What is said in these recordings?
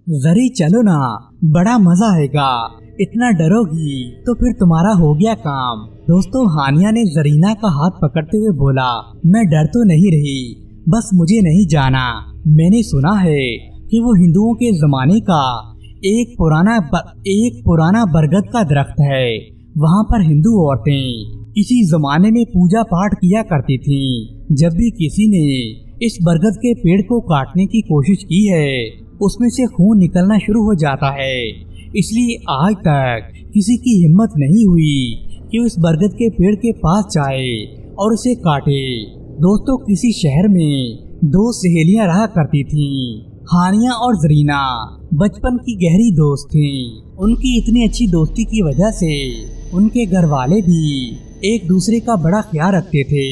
जरी चलो ना, बड़ा मजा आएगा। इतना डरोगी तो फिर तुम्हारा हो गया काम। दोस्तों, हानिया ने जरीना का हाथ पकड़ते हुए बोला, मैं डर तो नहीं रही, बस मुझे नहीं जाना। मैंने सुना है कि वो हिंदुओं के जमाने का एक पुराना बरगद का दरख्त है। वहाँ पर हिंदू औरतें इसी जमाने में पूजा पाठ किया करती थीं। जब भी किसी ने इस बरगद के पेड़ को काटने की कोशिश की है, उसमें से खून निकलना शुरू हो जाता है। इसलिए आज तक किसी की हिम्मत नहीं हुई कि उस बरगद के पेड़ के पास जाए और उसे काटे। दोस्तों, किसी शहर में दो सहेलियां रहा करती थीं। हानिया और जरीना बचपन की गहरी दोस्त थीं। उनकी इतनी अच्छी दोस्ती की वजह से उनके घर वाले भी एक दूसरे का बड़ा ख्याल रखते थे।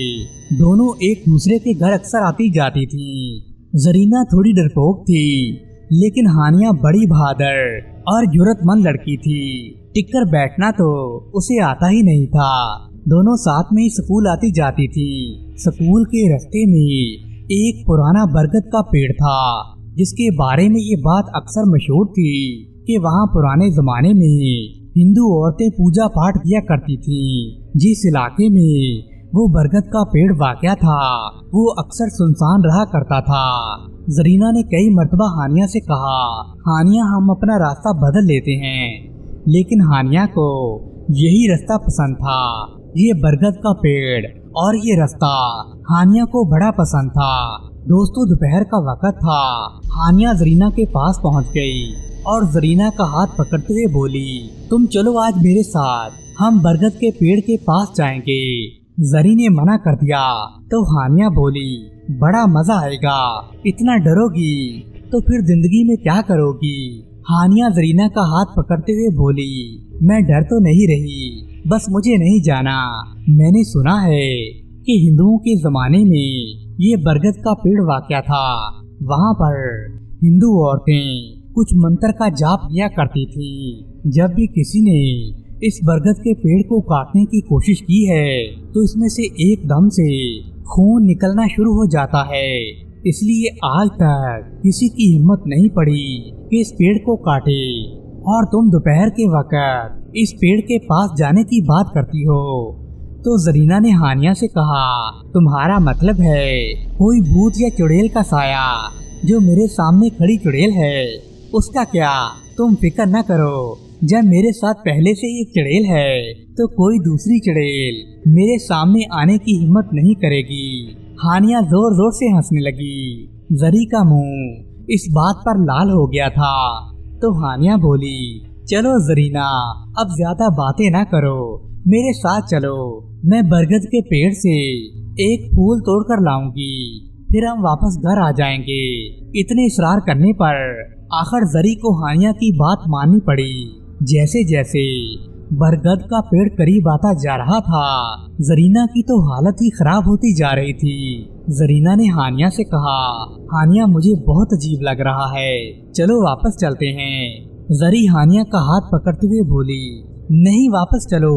दोनों एक दूसरे के घर अक्सर आती जाती थीं। जरीना थोड़ी डरपोक थी, लेकिन हानिया बड़ी बहादुर और जुर्रतमंद लड़की थी। टिककर बैठना तो उसे आता ही नहीं था। दोनों साथ में ही स्कूल आती जाती थी। स्कूल के रास्ते में एक पुराना बरगद का पेड़ था, जिसके बारे में ये बात अक्सर मशहूर थी कि वहाँ पुराने जमाने में हिंदू औरतें पूजा पाठ किया करती थीं। जिस इलाके में वो बरगद का पेड़ वाक़या था, वो अक्सर सुनसान रहा करता था। जरीना ने कई मर्तबा हानिया से कहा, हानिया, हम अपना रास्ता बदल लेते हैं। लेकिन हानिया को यही रास्ता पसंद था। ये बरगद का पेड़ और ये रास्ता हानिया को बड़ा पसंद था। दोस्तों, दोपहर का वक्त था। हानिया जरीना के पास पहुंच गई और जरीना का हाथ पकड़ते हुए बोली, तुम चलो आज मेरे साथ, हम बरगद के पेड़ के पास जाएंगे। जरी ने मना कर दिया तो हानिया बोली, बड़ा मजा आएगा। इतना डरोगी तो फिर जिंदगी में क्या करोगी। हानिया जरीना का हाथ पकड़ते हुए बोली, मैं डर तो नहीं रही, बस मुझे नहीं जाना। मैंने सुना है कि हिंदुओं के जमाने में ये बरगद का पेड़ वाक़या था। वहाँ पर हिंदू औरतें कुछ मंत्र का जाप किया करती थी। जब भी किसी ने इस बरगद के पेड़ को काटने की कोशिश की है, तो इसमें से एकदम से खून निकलना शुरू हो जाता है। इसलिए आज तक किसी की हिम्मत नहीं पड़ी कि इस पेड़ को काटे। और तुम दोपहर के वक्त इस पेड़ के पास जाने की बात करती हो। तो जरीना ने हानिया से कहा, तुम्हारा मतलब है कोई भूत या चुड़ैल का साया जो मेरे सामने खड़ी चुड़ैल है, उसका क्या? तुम फिक्र न करो, जब मेरे साथ पहले से एक चुड़ैल है तो कोई दूसरी चुड़ैल मेरे सामने आने की हिम्मत नहीं करेगी। हानिया जोर जोर से हंसने लगी। जरी का मुंह इस बात पर लाल हो गया था। तो हानिया बोली, चलो जरीना, अब ज्यादा बातें ना करो, मेरे साथ चलो। मैं बरगद के पेड़ से एक फूल तोड़ कर लाऊंगी, फिर हम वापस घर आ जाएंगे। इतने इसरार करने पर आखिर जरी को हानिया की बात माननी पड़ी। जैसे जैसे बरगद का पेड़ करीब आता जा रहा था, जरीना की तो हालत ही खराब होती जा रही थी। जरीना ने हानिया से कहा, हानिया, मुझे बहुत अजीब लग रहा है, चलो वापस चलते हैं। जरी हानिया का हाथ पकड़ते हुए बोली, नहीं, वापस चलो,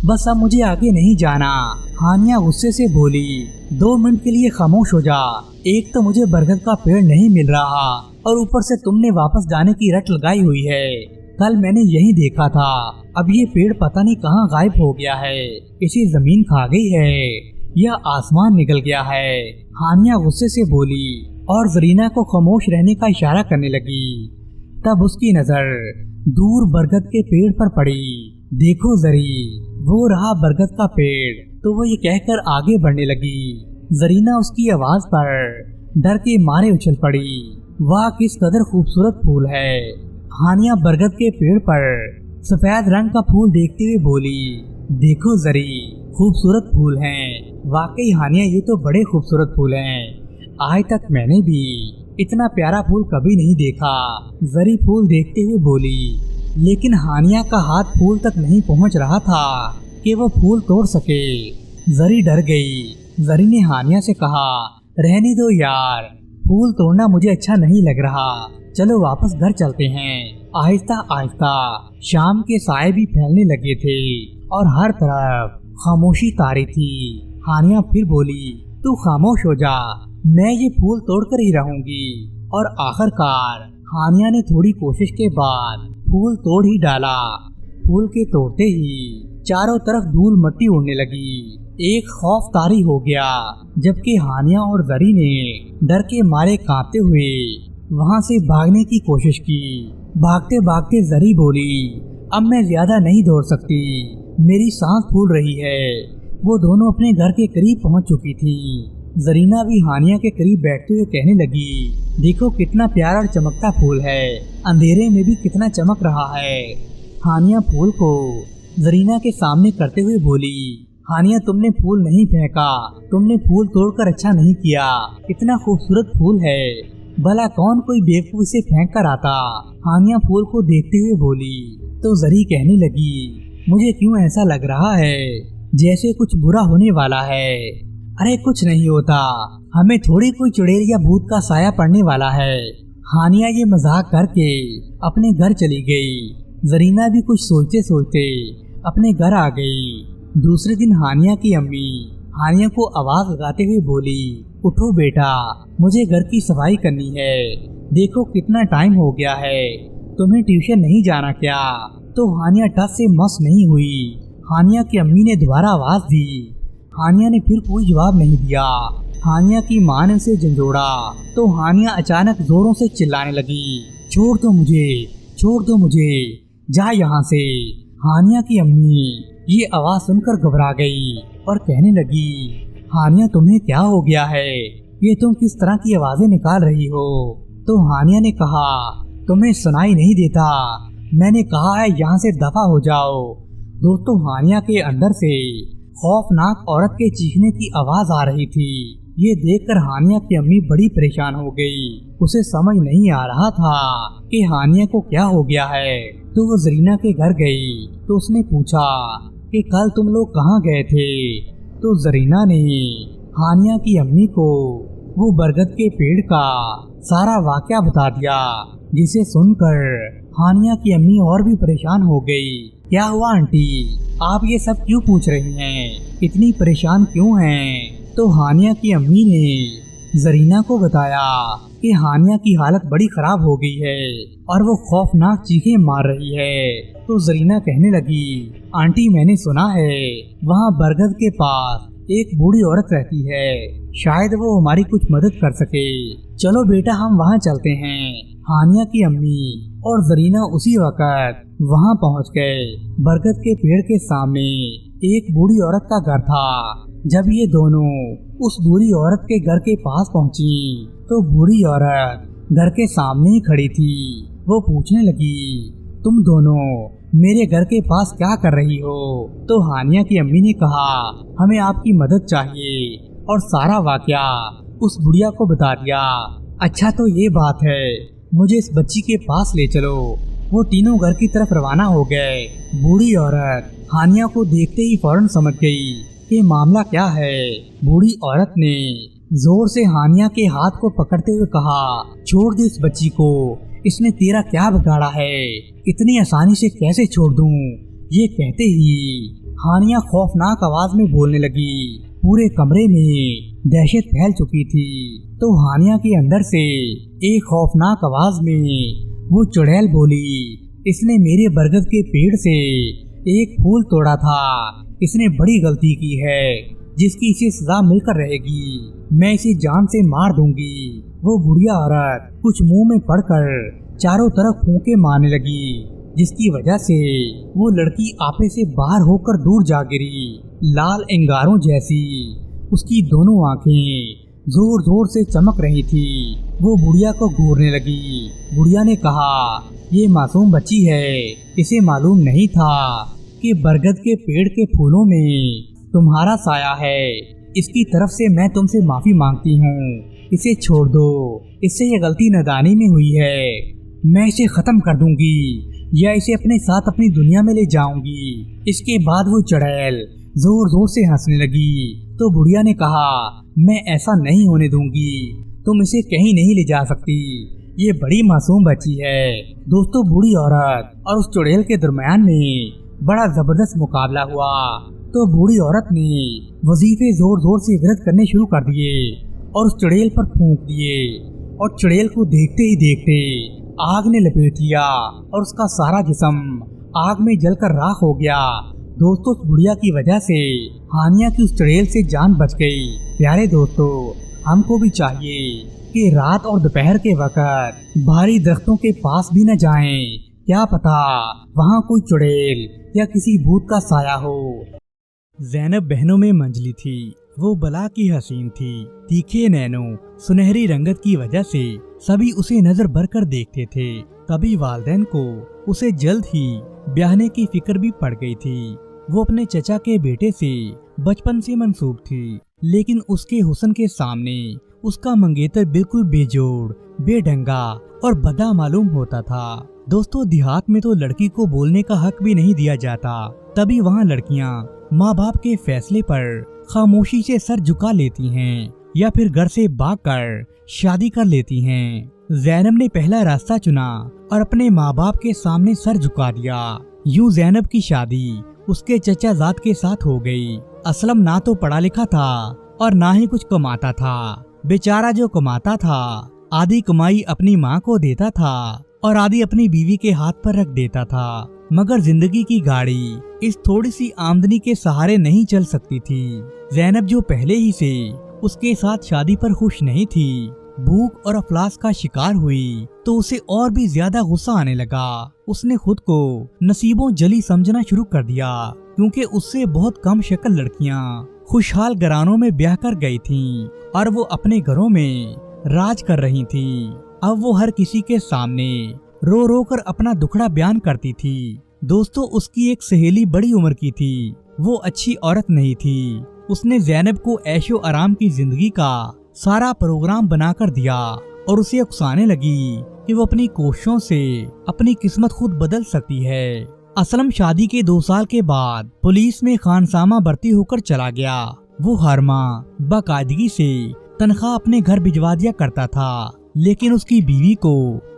बस अब मुझे आगे नहीं जाना। हानिया गुस्से से बोली, 2 मिनट के लिए खामोश हो जा। एक तो मुझे बरगद का पेड़ नहीं मिल रहा और ऊपर से तुमने वापस जाने की रट लगाई हुई है। कल मैंने यही देखा था, अब ये पेड़ पता नहीं कहाँ गायब हो गया है। इसे जमीन खा गई है या आसमान निकल गया है। हानिया गुस्से से बोली और जरीना को खामोश रहने का इशारा करने लगी। तब उसकी नजर दूर बरगद के पेड़ पर पड़ी। देखो जरी, वो रहा बरगद का पेड़। तो वो ये कहकर आगे बढ़ने लगी। जरीना उसकी आवाज पर डर के मारे उछल पड़ी। वाह, किस कदर खूबसूरत फूल है। हानिया बरगद के पेड़ पर सफेद रंग का फूल देखते हुए बोली, देखो जरी, खूबसूरत फूल हैं। वाकई हानिया, ये तो बड़े खूबसूरत फूल हैं। आज तक मैंने भी इतना प्यारा फूल कभी नहीं देखा। जरी फूल देखते हुए बोली। लेकिन हानिया का हाथ फूल तक नहीं पहुंच रहा था कि वो फूल तोड़ सके। जरी डर गई। जरी ने हानिया से कहा, रहने दो यार, फूल तोड़ना मुझे अच्छा नहीं लग रहा, चलो वापस घर चलते हैं। आहिस्ता आहिस्ता शाम के साए भी फैलने लगे थे और हर तरफ खामोशी तारी थी। हानिया फिर बोली, तू खामोश हो जा, मैं ये फूल तोड़कर ही रहूंगी। और आखिरकार हानिया ने थोड़ी कोशिश के बाद फूल तोड़ ही डाला। फूल के तोड़ते ही चारों तरफ धूल मट्टी उड़ने लगी। एक खौफ तारी हो गया, जबकि हानिया और जरी ने डर के मारे कांपते हुए वहां से भागने की कोशिश की। भागते भागते जरी बोली, अब मैं ज्यादा नहीं दौड़ सकती, मेरी सांस फूल रही है। वो दोनों अपने घर के करीब पहुंच चुकी थी। जरीना भी हानिया के करीब बैठते हुए कहने लगी, देखो कितना प्यारा और चमकता फूल है, अंधेरे में भी कितना चमक रहा है। हानिया फूल को जरीना के सामने करते हुए बोली, हानिया तुमने फूल नहीं फेंका, तुमने फूल तोड़कर अच्छा नहीं किया। इतना खूबसूरत फूल है, भला कौन कोई बेवकूफ इसे फेंक कर आता। हानिया फूल को देखते हुए बोली तो जरी कहने लगी, मुझे क्यों ऐसा लग रहा है जैसे कुछ बुरा होने वाला है। अरे कुछ नहीं होता, हमें थोड़ी कोई चुड़ैल या भूत का साया पड़ने वाला है। हानिया ये मजाक करके अपने घर चली गई। जरीना भी कुछ सोचते सोचते अपने घर आ गई। दूसरे दिन हानिया की अम्मी हानिया को आवाज लगाते हुए बोली, उठो बेटा, मुझे घर की सफाई करनी है। देखो कितना टाइम हो गया है, तुम्हें ट्यूशन नहीं जाना क्या? तो हानिया टस से मस नहीं हुई। हानिया की अम्मी ने दोबारा आवाज दी। हानिया ने फिर कोई जवाब नहीं दिया। हानिया की माँ ने उसे झंझोड़ा तो हानिया अचानक जोरों से चिल्लाने लगी, छोड़ दो मुझे, छोड़ दो मुझे, जा यहाँ से। हानिया की अम्मी ये आवाज सुनकर घबरा गई और कहने लगी, हानिया तुम्हें क्या हो गया है, ये तुम किस तरह की आवाजें निकाल रही हो? तो हानिया ने कहा, तुम्हें सुनाई नहीं देता, मैंने कहा है यहाँ से दफा हो जाओ। दोस्तों हानिया के अंदर से खौफनाक औरत के चीखने की आवाज आ रही थी। ये देखकर हानिया की अम्मी बड़ी परेशान हो गई। उसे समझ नहीं आ रहा था कि हानिया को क्या हो गया है। तो वो जरीना के घर गई तो उसने पूछा कि कल तुम लोग कहाँ गए थे? तो जरीना ने हानिया की अम्मी को वो बरगद के पेड़ का सारा वाकया बता दिया, जिसे सुनकर हानिया की अम्मी और भी परेशान हो गई। क्या हुआ आंटी, आप ये सब क्यों पूछ रही हैं? इतनी परेशान क्यों हैं? तो हानिया की अम्मी ने जरीना को बताया कि हानिया की हालत बड़ी खराब हो गई है और वो खौफनाक चीखें मार रही है। तो जरीना कहने लगी, आंटी मैंने सुना है वहाँ बरगद के पास एक बूढ़ी औरत रहती है, शायद वो हमारी कुछ मदद कर सके। चलो बेटा हम वहाँ चलते हैं। हानिया की अम्मी और जरीना उसी वक्त वहाँ पहुँच गए। बरगद के पेड़ के सामने एक बूढ़ी औरत का घर था। जब ये दोनों उस बूढ़ी औरत के घर के पास पहुँची तो बूढ़ी औरत घर के सामने ही खड़ी थी। वो पूछने लगी, तुम दोनों मेरे घर के पास क्या कर रही हो? तो हानिया की अम्मी ने कहा, हमें आपकी मदद चाहिए, और सारा वाकया उस बुढ़िया को बता दिया। अच्छा तो ये बात है, मुझे इस बच्ची के पास ले चलो। वो तीनों घर की तरफ रवाना हो गए। बूढ़ी औरत हानिया को देखते ही फौरन समझ गई कि मामला क्या है। बूढ़ी औरत ने जोर से हानिया के हाथ को पकड़ते हुए कहा, छोड़ दे इस बच्ची को, इसने तेरा क्या बिगाड़ा है, इतनी आसानी से कैसे छोड़ दूं? ये कहते ही हानिया खौफनाक आवाज में बोलने लगी। पूरे कमरे में दहशत फैल चुकी थी। तो हानिया के अंदर से एक खौफनाक आवाज में वो चुड़ैल बोली, इसने मेरे बरगद के पेड़ से एक फूल तोड़ा था, इसने बड़ी गलती की है, जिसकी इसे सजा मिलकर रहेगी। मैं इसे जान से मार दूंगी। वो बुढ़िया औरत कुछ मुंह में पड़कर चारों तरफ फूंके मारने लगी, जिसकी वजह से वो लड़की आपे से बाहर होकर दूर जा गिरी। लाल अंगारों जैसी उसकी दोनों आंखें जोर जोर से चमक रही थी। वो बुढ़िया को घूरने लगी। बुढ़िया ने कहा, ये मासूम बच्ची है, इसे मालूम नहीं था कि बरगद के पेड़ के फूलों में तुम्हारा साया है। इसकी तरफ से मैं तुमसे माफी मांगती हूँ, इसे छोड़ दो, इससे ये गलती नादानी में हुई है। मैं इसे खत्म कर दूंगी या इसे अपने साथ अपनी दुनिया में ले जाऊंगी। इसके बाद वो चुड़ैल जोर जोर से हंसने लगी। तो बुढ़िया ने कहा, मैं ऐसा नहीं होने दूंगी, तुम इसे कहीं नहीं ले जा सकती, ये बड़ी मासूम बच्ची है। दोस्तों बूढ़ी औरत और उस चुड़ैल के दरमियान में बड़ा जबरदस्त मुकाबला हुआ। तो बूढ़ी औरत ने वजीफे जोर जोर से विरत करने शुरू कर दिए और उस चुड़ैल पर फूंक दिए, और चुड़ैल को देखते ही देखते आग ने लपेट लिया और उसका सारा जिस्म आग में जलकर राख हो गया। दोस्तों, उस बुढ़िया की वजह से हानिया की उस चुड़ैल से जान बच गई। प्यारे दोस्तों, हमको भी चाहिए कि रात और दोपहर के वक्त भारी दरख्तों के पास भी न जाएं। क्या पता वहाँ कोई चुड़ैल या किसी भूत का साया हो। ज़ैनब बहनों में मंजली थी। वो बला की हसीन थी। तीखे नैनों, सुनहरी रंगत की वजह से सभी उसे नजर भर कर देखते थे। तभी वालिदैन को उसे जल्द ही ब्याहने की फिक्र भी पड़ गई थी। वो अपने चचा के बेटे से बचपन से मंसूब थी, लेकिन उसके हुस्न के सामने उसका मंगेतर बिल्कुल बेजोड़, बेढंगा और बदा मालूम होता था। दोस्तों, देहात में तो लड़की को बोलने का हक भी नहीं दिया जाता। तभी वहाँ लड़कियाँ माँ बाप के फैसले पर खामोशी से सर झुका लेती हैं या फिर घर से भागकर शादी कर लेती हैं। ज़ैनब ने पहला रास्ता चुना और अपने माँ बाप के सामने सर झुका दिया। यूं ज़ैनब की शादी उसके चचा जाद के साथ हो गई। असलम ना तो पढ़ा लिखा था और ना ही कुछ कमाता था। बेचारा जो कमाता था आधी कमाई अपनी माँ को देता था और आधी अपनी बीवी के हाथ पर रख देता था। मगर जिंदगी की गाड़ी इस थोड़ी सी आमदनी के सहारे नहीं चल सकती थी। ज़ैनब जो पहले ही से उसके साथ शादी पर खुश नहीं थी, भूख और अफलास का शिकार हुई तो उसे और भी ज्यादा गुस्सा आने लगा। उसने खुद को नसीबों जली समझना शुरू कर दिया, क्योंकि उससे बहुत कम शक्ल लड़कियां खुशहाल घरानों में ब्याह कर गई थीं और वो अपने घरों में राज कर रही थीं। अब वो हर किसी के सामने रो रो कर अपना दुखड़ा बयान करती थी। दोस्तों, उसकी एक सहेली बड़ी उम्र की थी। वो अच्छी औरत नहीं थी। उसने ज़ैनब को ऐशो आराम की जिंदगी का सारा प्रोग्राम बनाकर दिया और उसे उकसाने लगी कि वो अपनी कोशिशों से अपनी किस्मत खुद बदल सकती है। असलम शादी के 2 साल के बाद पुलिस में खानसामा भर्ती होकर चला गया। वो हर माह बाकायदगी से तनख्वाह अपने घर भिजवा दिया करता था, लेकिन उसकी बीवी को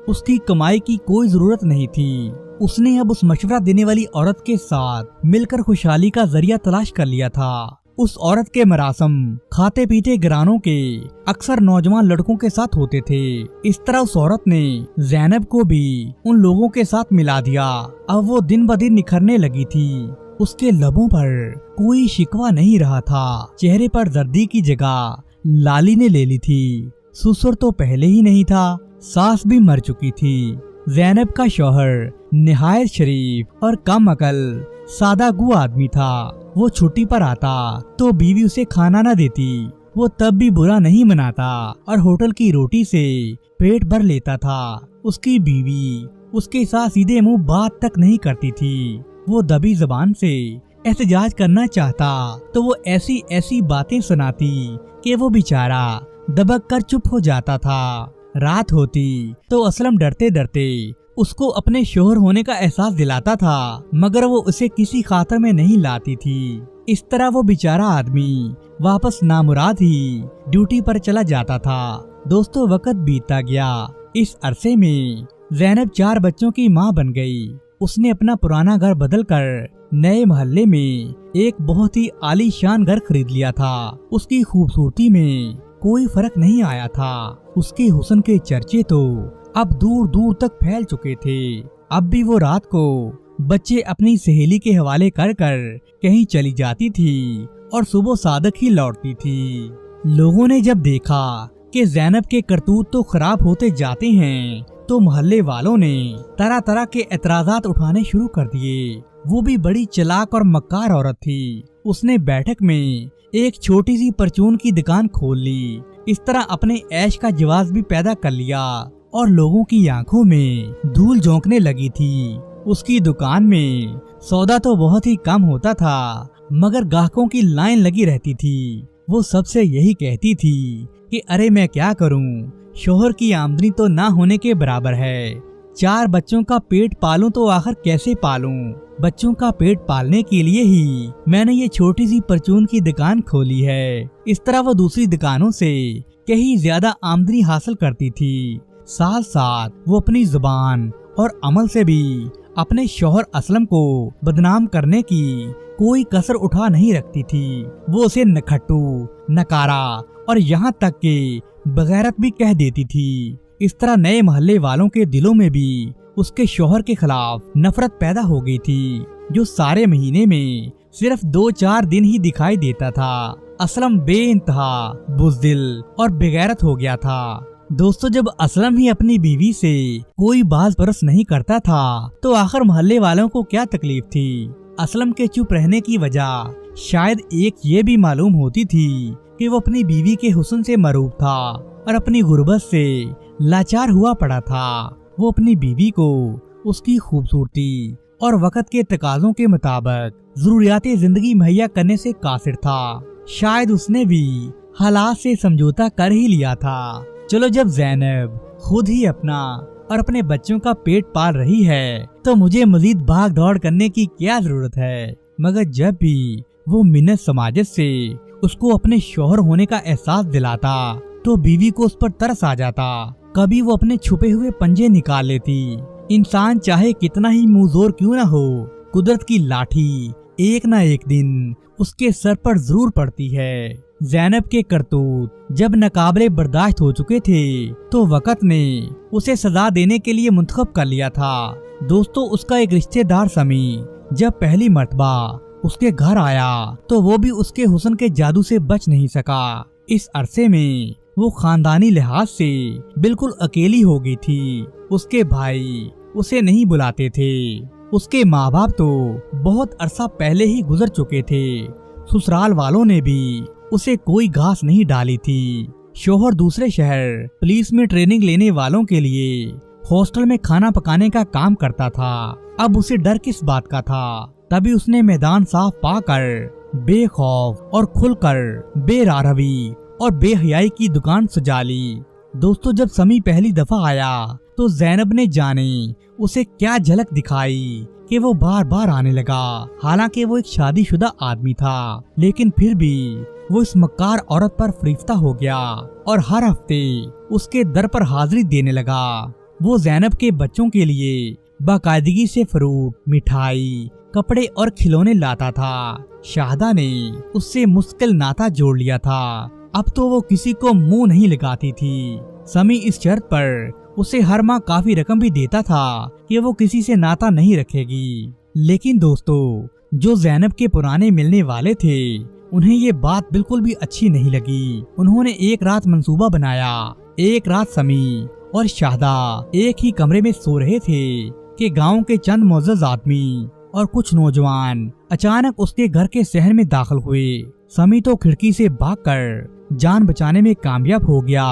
उसकी कमाई की कोई जरूरत नहीं थी। उसने अब उस मशवरा देने वाली औरत के साथ मिलकर खुशहाली का जरिया तलाश कर लिया था। उस औरत के मरासम खाते पीते घरानों के अक्सर नौजवान लड़कों के साथ होते थे। इस तरह उस औरत ने ज़ैनब को भी उन लोगों के साथ मिला दिया। अब वो दिन ब दिन निखरने लगी थी। उसके लबों पर कोई शिकवा नहीं रहा था। चेहरे पर जर्दी की जगह लाली ने ले ली थी। ससुर तो पहले ही नहीं था, सास भी मर चुकी थी। ज़ैनब का शौहर निहायत शरीफ और कम अकल सादा गु आदमी था। वो छुट्टी पर आता तो बीवी उसे खाना न देती। वो तब भी बुरा नहीं मनाता और होटल की रोटी से पेट भर लेता था। उसकी बीवी उसके साथ सीधे मुंह बात तक नहीं करती थी। वो दबी जबान से एहतजाज करना चाहता तो वो ऐसी ऐसी बातें सुनाती कि वो बेचारा दबक कर चुप हो जाता था। रात होती तो असलम डरते डरते उसको अपने शोहर होने का एहसास दिलाता था, मगर वो उसे किसी खातर में नहीं लाती थी। इस तरह वो बेचारा आदमी वापस नामुराद ही ड्यूटी पर चला जाता था। दोस्तों, वक्त बीतता गया। इस अरसे में ज़ैनब 4 बच्चों की मां बन गई। उसने अपना पुराना घर बदलकर नए मोहल्ले में एक बहुत ही आलीशान घर खरीद लिया था। उसकी खूबसूरती में कोई फर्क नहीं आया था। उसके हुस्न के चर्चे तो अब दूर दूर तक फैल चुके थे। अब भी वो रात को बच्चे अपनी सहेली के हवाले कर कर कहीं चली जाती थी और सुबह सादक ही लौटती थी। लोगों ने जब देखा कि ज़ैनब के करतूत तो खराब होते जाते हैं, तो मोहल्ले वालों ने तरह तरह के एतराजात उठाने शुरू कर दिए। वो भी बड़ी चालाक और मक्कार औरत थी। उसने बैठक में एक छोटी सी परचून की दुकान खोल ली। इस तरह अपने ऐश का जवाब भी पैदा कर लिया और लोगों की आंखों में धूल झोंकने लगी थी। उसकी दुकान में सौदा तो बहुत ही कम होता था, मगर ग्राहकों की लाइन लगी रहती थी। वो सबसे यही कहती थी कि अरे मैं क्या करूं, शोहर की आमदनी तो ना होने के बराबर है। 4 बच्चों का पेट पालूं तो आखिर कैसे पालूं? बच्चों का पेट पालने के लिए ही मैंने ये छोटी सी परचून की दुकान खोली है। इस तरह वो दूसरी दुकानों से कहीं ज्यादा आमदनी हासिल करती थी। साथ साथ वो अपनी जुबान और अमल से भी अपने शौहर असलम को बदनाम करने की कोई कसर उठा नहीं रखती थी। वो उसे नखट्टू, नकारा और यहाँ तक कि बगैरत भी कह देती थी। इस तरह नए मोहल्ले वालों के दिलों में भी उसके शौहर के खिलाफ नफरत पैदा हो गई थी, जो सारे महीने में सिर्फ 2-4 दिन ही दिखाई देता था। असलम बेइंतहा बुज़दिल और बेगैरत हो गया था। दोस्तों, जब असलम ही अपनी बीवी से कोई बात बरस नहीं करता था तो आखिर मोहल्ले वालों को क्या तकलीफ थी। असलम के चुप रहने की वजह शायद एक ये भी मालूम होती थी कि वो अपनी बीवी के हुस्न से मरूब था और अपनी गुर्बत से लाचार हुआ पड़ा था। वो अपनी बीवी को उसकी खूबसूरती और वक्त के तकाज़ों के मुताबिक जरूरियाती जिंदगी मुहैया करने से कासिर था। शायद उसने भी हालात से समझौता कर ही लिया था। चलो, जब ज़ैनब खुद ही अपना और अपने बच्चों का पेट पाल रही है तो मुझे मजीद भाग दौड़ करने की क्या जरूरत है। मगर जब भी वो मिन्नत समाजत से उसको अपने शौहर होने का एहसास दिलाता तो बीवी को उस पर तरस आ जाता। कभी वो अपने छुपे हुए पंजे निकाल लेती। इंसान चाहे कितना ही मुंहजोर क्यों न हो, कुदरत की लाठी एक न एक दिन उसके सर पर जरूर पड़ती है। ज़ैनब के करतूत जब नाकाबिले बर्दाश्त हो चुके थे तो वक़्त ने उसे सजा देने के लिए मुंतखब कर लिया था। दोस्तों, उसका एक रिश्तेदार समी जब पहली मर्तबा उसके घर आया तो वो भी उसके हुस्न के जादू से बच नहीं सका। इस अरसे में वो खानदानी लिहाज से बिल्कुल अकेली हो गई थी। उसके भाई उसे नहीं बुलाते थे। उसके माँ बाप तो बहुत अरसा पहले ही गुजर चुके थे। ससुराल वालों ने भी उसे कोई घास नहीं डाली थी। शौहर दूसरे शहर पुलिस में ट्रेनिंग लेने वालों के लिए हॉस्टल में खाना पकाने का काम करता था। अब उसे डर किस बात का था। तभी उसने मैदान साफ पाकर बेखौफ और खुलकर बेरारवी और बेहयाई की दुकान सजा ली। दोस्तों, जब समी पहली दफा आया तो ज़ैनब ने जाने उसे क्या झलक दिखाई कि वो बार बार आने लगा। हालांकि वो एक शादीशुदा आदमी था, लेकिन फिर भी वो इस मक्कार औरत पर फरिश्ता हो गया और हर हफ्ते उसके दर पर हाजिरी देने लगा। वो ज़ैनब के बच्चों के लिए बाकायदगी से फ्रूट, मिठाई, कपड़े और खिलौने लाता था। शाहदा ने उससे मुश्किल नाता जोड़ लिया था। अब तो वो किसी को मुंह नहीं लगाती थी। समी इस शर्त पर उसे हर माह काफी रकम भी देता था कि वो किसी से नाता नहीं रखेगी। लेकिन दोस्तों, जो ज़ैनब के पुराने मिलने वाले थे उन्हें ये बात बिल्कुल भी अच्छी नहीं लगी। उन्होंने एक रात मंसूबा बनाया। एक रात समी और शाहदा एक ही कमरे में सो रहे थे कि गांव के चंद मोअज़्ज़ज़ आदमी और कुछ नौजवान अचानक उसके घर के सहन में दाखिल हुए। समी तो खिड़की से भागकर जान बचाने में कामयाब हो गया।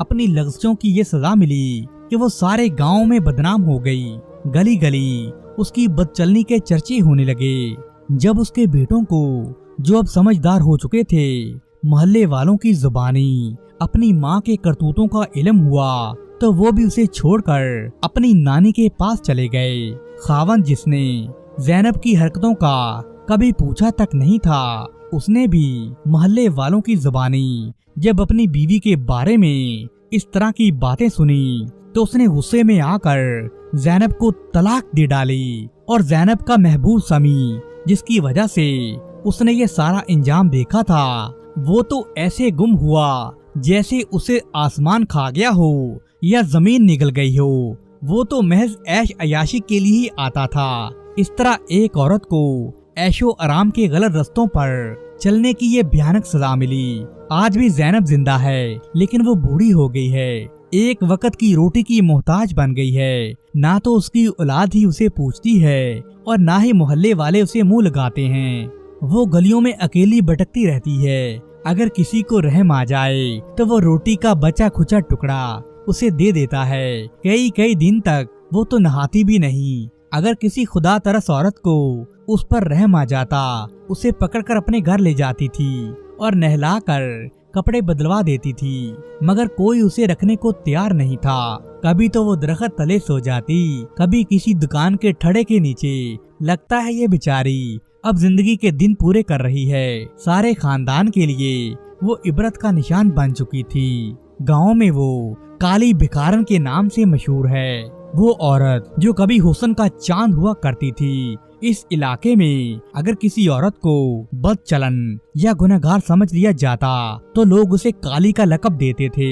अपनी लग़्ज़ियों की ये सजा मिली कि वो सारे गांव में बदनाम हो गई। गली गली उसकी बदचलनी के चर्चे होने लगे। जब उसके बेटों को, जो अब समझदार हो चुके थे, मोहल्ले वालों की जुबानी अपनी माँ के करतूतों का इल्म हुआ तो वो भी उसे छोड़कर अपनी नानी के पास चले गए। खावंद, जिसने ज़ैनब की हरकतों का कभी पूछा तक नहीं था, उसने भी मोहल्ले वालों की जुबानी जब अपनी बीवी के बारे में इस तरह की बातें सुनी तो उसने गुस्से में आकर ज़ैनब को तलाक दे डाली। और ज़ैनब का महबूब समी, जिसकी वजह से उसने ये सारा इंजाम देखा था, वो तो ऐसे गुम हुआ जैसे उसे आसमान खा गया हो या जमीन निगल गई हो। वो तो महज ऐश अयाशी के लिए ही आता था। इस तरह एक औरत को ऐशो आराम के गलत रस्तों पर चलने की ये भयानक सजा मिली। आज भी ज़ैनब जिंदा है, लेकिन वो बूढ़ी हो गई है। एक वक्त की रोटी की मोहताज बन गई है। ना तो उसकी औलाद ही उसे पूछती है और ना ही मोहल्ले वाले उसे मुंह लगाते हैं। वो गलियों में अकेली भटकती रहती है। अगर किसी को रहम आ जाए तो वो रोटी का बचा खुचा टुकड़ा उसे दे देता है। कई कई दिन तक वो तो नहाती भी नहीं। अगर किसी खुदा तरस औरत को उस पर रहम आ जाता, उसे पकड़कर अपने घर ले जाती थी और नहलाकर कपड़े बदलवा देती थी। मगर कोई उसे रखने को तैयार नहीं था। कभी तो वो दरख्त तले सो जाती, कभी किसी दुकान के ठड़े के नीचे। लगता है ये बेचारी अब जिंदगी के दिन पूरे कर रही है। सारे खानदान के लिए वो इबरत का निशान बन चुकी थी। गांव में वो काली भिखारन के नाम से मशहूर है। वो औरत जो कभी हुस्न का चांद हुआ करती थी। इस इलाके में अगर किसी औरत को बदचलन या गुनहगार समझ लिया जाता तो लोग उसे काली का लकब देते थे।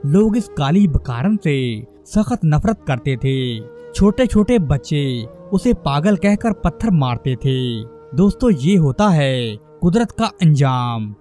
लोग इस काली बकारन से सख्त नफरत करते थे। छोटे छोटे बच्चे उसे पागल कहकर पत्थर मारते थे। दोस्तों, ये होता है कुदरत का अंजाम।